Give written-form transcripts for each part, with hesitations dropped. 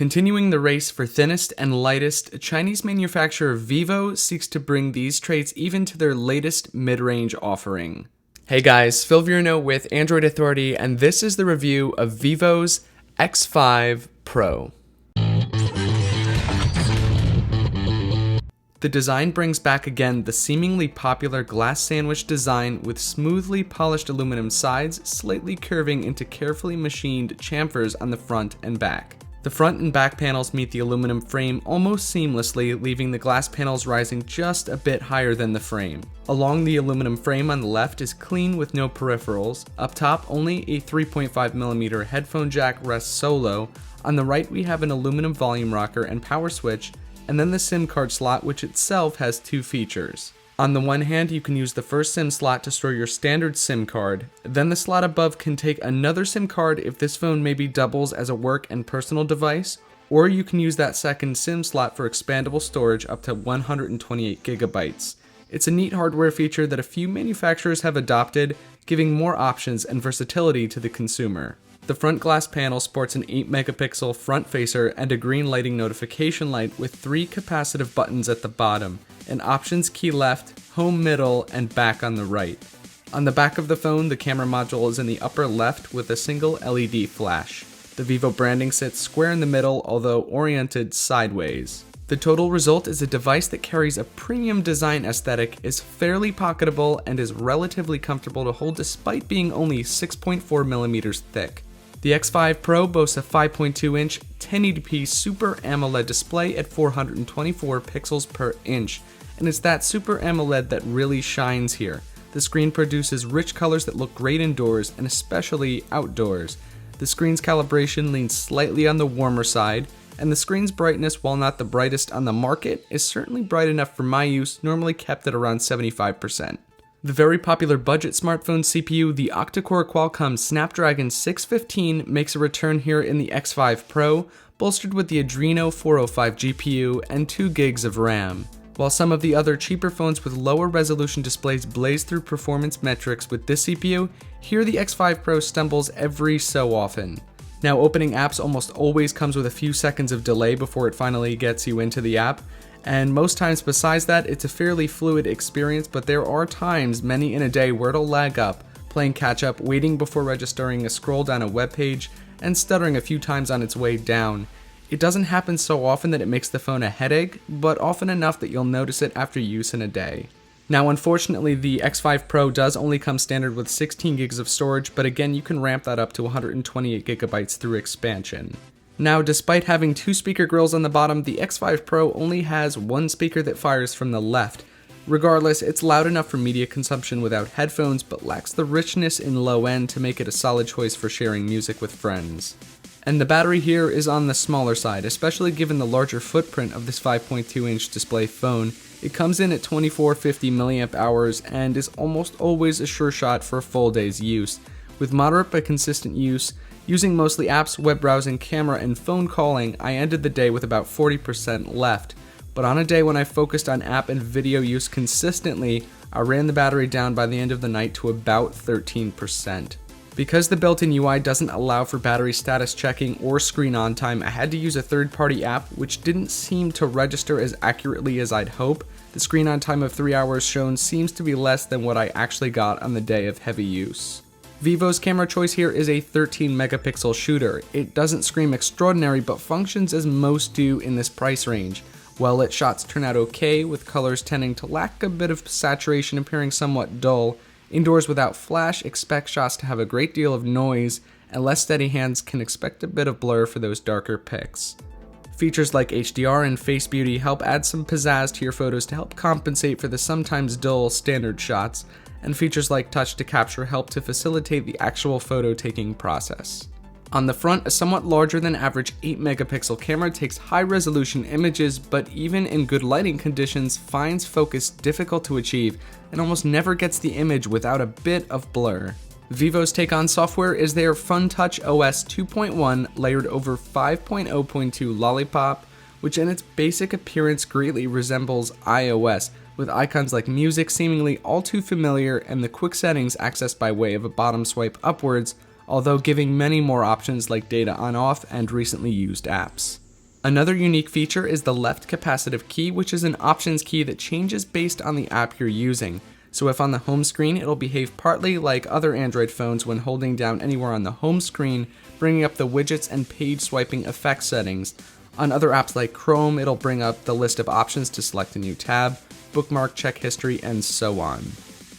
Continuing the race for thinnest and lightest, Chinese manufacturer Vivo seeks to bring these traits even to their latest mid-range offering. Hey guys, Phil Virno with Android Authority, and this is the review of Vivo's X5 Pro. The design brings back again the seemingly popular glass sandwich design with smoothly polished aluminum sides slightly curving into carefully machined chamfers on the front and back. The front and back panels meet the aluminum frame almost seamlessly, leaving the glass panels rising just a bit higher than the frame. Along the aluminum frame on the left is clean with no peripherals. Up top, only a 3.5mm headphone jack rests solo. On the right, we have an aluminum volume rocker and power switch, and then the SIM card slot, which itself has two features. On the one hand, you can use the first SIM slot to store your standard SIM card. Then the slot above can take another SIM card if this phone maybe doubles as a work and personal device, or you can use that second SIM slot for expandable storage up to 128GB. It's a neat hardware feature that a few manufacturers have adopted, giving more options and versatility to the consumer. The front glass panel sports an 8-megapixel front facer and a green lighting notification light with 3 capacitive buttons at the bottom, an options key left, home middle, and back on the right. On the back of the phone, the camera module is in the upper left with a single LED flash. The Vivo branding sits square in the middle, although oriented sideways. The total result is a device that carries a premium design aesthetic, is fairly pocketable, and is relatively comfortable to hold despite being only 6.4mm thick. The X5 Pro boasts a 5.2-inch 1080p Super AMOLED display at 424 pixels per inch, and it's that Super AMOLED that really shines here. The screen produces rich colors that look great indoors and especially outdoors. The screen's calibration leans slightly on the warmer side, and the screen's brightness, while not the brightest on the market, is certainly bright enough for my use, normally kept at around 75%. The very popular budget smartphone CPU, the octa-core Qualcomm Snapdragon 615, makes a return here in the X5 Pro, bolstered with the Adreno 405 GPU and 2 gigs of RAM. While some of the other cheaper phones with lower resolution displays blaze through performance metrics with this CPU, here the X5 Pro stumbles every so often. Now, opening apps almost always comes with a few seconds of delay before it finally gets you into the app, and most times besides that, it's a fairly fluid experience, but there are times, many in a day, where it'll lag up, playing catch up, waiting before registering a scroll down a web page, and stuttering a few times on its way down. It doesn't happen so often that it makes the phone a headache, but often enough that you'll notice it after use in a day. Now, unfortunately, the X5 Pro does only come standard with 16 gigs of storage, but again, you can ramp that up to 128GB through expansion. Now, despite having 2 speaker grills on the bottom, the X5 Pro only has 1 speaker that fires from the left. Regardless, it's loud enough for media consumption without headphones, but lacks the richness in low end to make it a solid choice for sharing music with friends. And the battery here is on the smaller side, especially given the larger footprint of this 5.2-inch display phone. It comes in at 2450 mAh and is almost always a sure shot for a full day's use. With moderate but consistent use, using mostly apps, web browsing, camera, and phone calling, I ended the day with about 40% left. But on a day when I focused on app and video use consistently, I ran the battery down by the end of the night to about 13%. Because the built-in UI doesn't allow for battery status checking or screen on time, I had to use a third-party app which didn't seem to register as accurately as I'd hope. The screen on time of 3 hours shown seems to be less than what I actually got on the day of heavy use. Vivo's camera choice here is a 13-megapixel shooter. It doesn't scream extraordinary, but functions as most do in this price range. Well-lit shots turn out okay, with colors tending to lack a bit of saturation, appearing somewhat dull. Indoors without flash, expect shots to have a great deal of noise, and less steady hands can expect a bit of blur for those darker pics. Features like HDR and Face Beauty help add some pizzazz to your photos to help compensate for the sometimes dull standard shots, and features like Touch to Capture help to facilitate the actual photo taking process. On the front, a somewhat larger than average 8-megapixel camera takes high-resolution images, but even in good lighting conditions finds focus difficult to achieve and almost never gets the image without a bit of blur. Vivo's take on software is their FunTouch OS 2.1 layered over 5.0.2 Lollipop, which in its basic appearance greatly resembles iOS, with icons like music seemingly all too familiar and the quick settings accessed by way of a bottom swipe upwards, although giving many more options like data on-off and recently used apps. Another unique feature is the left capacitive key, which is an options key that changes based on the app you're using. So if on the home screen, it'll behave partly like other Android phones when holding down anywhere on the home screen, bringing up the widgets and page swiping effect settings. On other apps like Chrome, it'll bring up the list of options to select a new tab, bookmark, check history, and so on.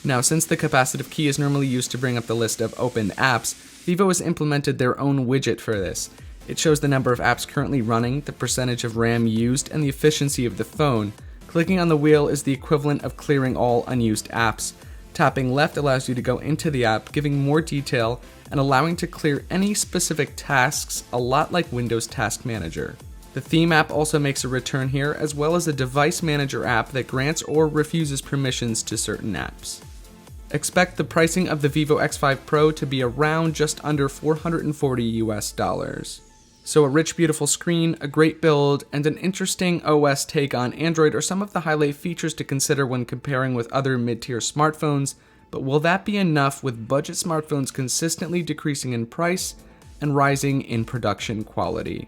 Now, since the capacitive key is normally used to bring up the list of opened apps, Vivo has implemented their own widget for this. It shows the number of apps currently running, the percentage of RAM used, and the efficiency of the phone. Clicking on the wheel is the equivalent of clearing all unused apps. Tapping left allows you to go into the app, giving more detail and allowing to clear any specific tasks, a lot like Windows Task Manager. The theme app also makes a return here, as well as a device manager app that grants or refuses permissions to certain apps. Expect the pricing of the Vivo X5 Pro to be around just under $440 US. So a rich, beautiful screen, a great build, and an interesting OS take on Android are some of the highlight features to consider when comparing with other mid-tier smartphones, but will that be enough with budget smartphones consistently decreasing in price and rising in production quality?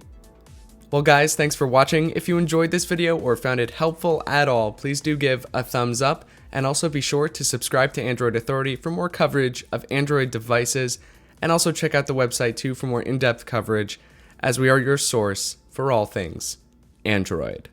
Well guys, thanks for watching. If you enjoyed this video or found it helpful at all, please do give a thumbs up, and also be sure to subscribe to Android Authority for more coverage of Android devices, and also check out the website too for more in-depth coverage, as we are your source for all things Android.